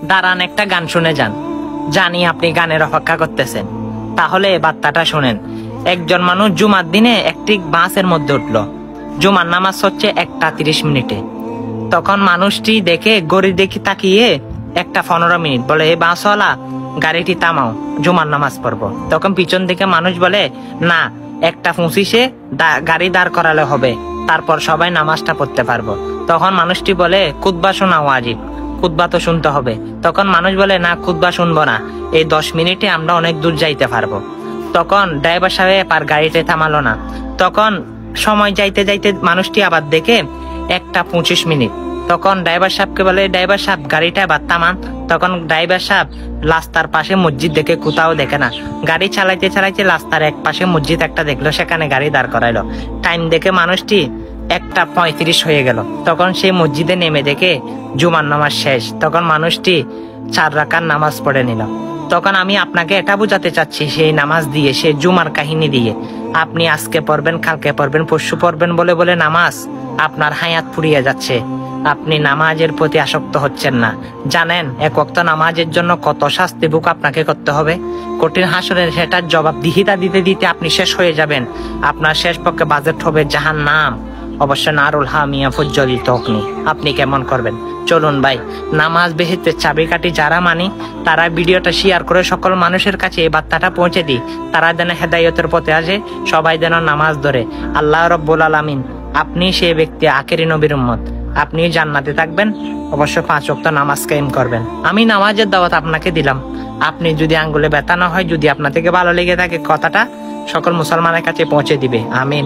দাঁড়ান, একটা গান শুনে যান। জানি আপনি গানের অপেক্ষা করতেছেন, তাহলে এই বার্তাটা শুনেন। একজন মানুষ জুমার দিনে একটি বাসের মধ্যে উঠলো। জুমার নামাজ হচ্ছে 1:30 তখন মানুষটি দেখে ঘড়ি দেখি তাকিয়ে 1:15 বলে, এই বাসওয়ালা গাড়িটি থামাও, জুমার নামাজ পড়বো। তখন পিছন থেকে মানুষ বলে, না, 1:25 গাড়ি দাঁড় করালে হবে, তারপর সবাই নামাজটা পড়তে পারবো। তখন মানুষটি বলে, খুতবা শোনা ওয়াজিব, খুতবা তো শুনতে হবে। তখন মানুষ বলে, না, খুতবা শুনবো না, এই 10 মিনিটে আমরা অনেক দূর যাইতে পারবো। তখন ড্রাইভার সাহেব আর গাড়িটা থামালো না। তখন সময় যাইতে যাইতে মানুষটি আবার দেখে 1:25। তখন ড্রাইভার সাহেবকে বলে, ড্রাইভার সাহেব গাড়িটা আবার থামান। তখন ড্রাইভার সাহেব রাস্তার পাশে মসজিদ দেখে কোথাও দেখে না, গাড়ি চালাইতে চালাইতে রাস্তার এক পাশে মসজিদ একটা দেখলো, সেখানে গাড়ি দাঁড় করাইলো। টাইম দেখে মানুষটি 1:35 হয়ে গেল। তখন সেই মসজিদে নেমে দেখে জুমার নামাজ শেষ। তখন মানুষটি 4 রাকাত নামাজ পড়ে নিল। তখন আমি আপনাকে এটা বোঝাতে চাচ্ছি, সেই নামাজ দিয়ে, সেই জুমার কাহিনী দিয়ে, আপনি আজকে পড়বেন, কালকে পড়বেন, পরশু পড়বেন বলে বলে নামাজ আপনার হায়াত ফুরিয়ে যাচ্ছে। আপনি নামাজের প্রতি আসক্ত হচ্ছেন না। জানেন এক ওয়াক্ত নামাজের জন্য কত শাস্তি ভোগ আপনাকে করতে হবে? কঠিন হাসরের সেটার জবাবদিহিতা দিতে দিতে আপনি শেষ হয়ে যাবেন। আপনার শেষ পক্ষে বাজেট হবে জাহান্নাম, অবশ্য নারুল হামিয়া ফুজ্জলিত অগ্নি। আপনি কেমন করবেন? চলুন ভাই, নামাজ বেহেস্তের চাবিকাঠি যারা মানি, তারা ভিডিওটা শেয়ার করে সকল মানুষের কাছে এই বার্তাটা পৌঁছে দিই। তারা যেন হেদায়েতের পথে আসে, সবাই যেন নামাজ ধরে। আল্লাহ রাব্বুল আলামিন, আপনি সেই ব্যক্তি, আখেরি নবীর উম্মত, আপনি জান্নাতে থাকবেন। অবশ্য 5 ওয়াক্ত নামাজ কায়েম করবেন। আমি নামাজের দাওয়াত আপনাকে দিলাম। আপনি যদি আঙ্গুলে ব্যথা না হয়, যদি আপনার থেকে ভালো লেগে থাকে, কথাটা সকল মুসলমানের কাছে পৌঁছে দিবে। আমিন।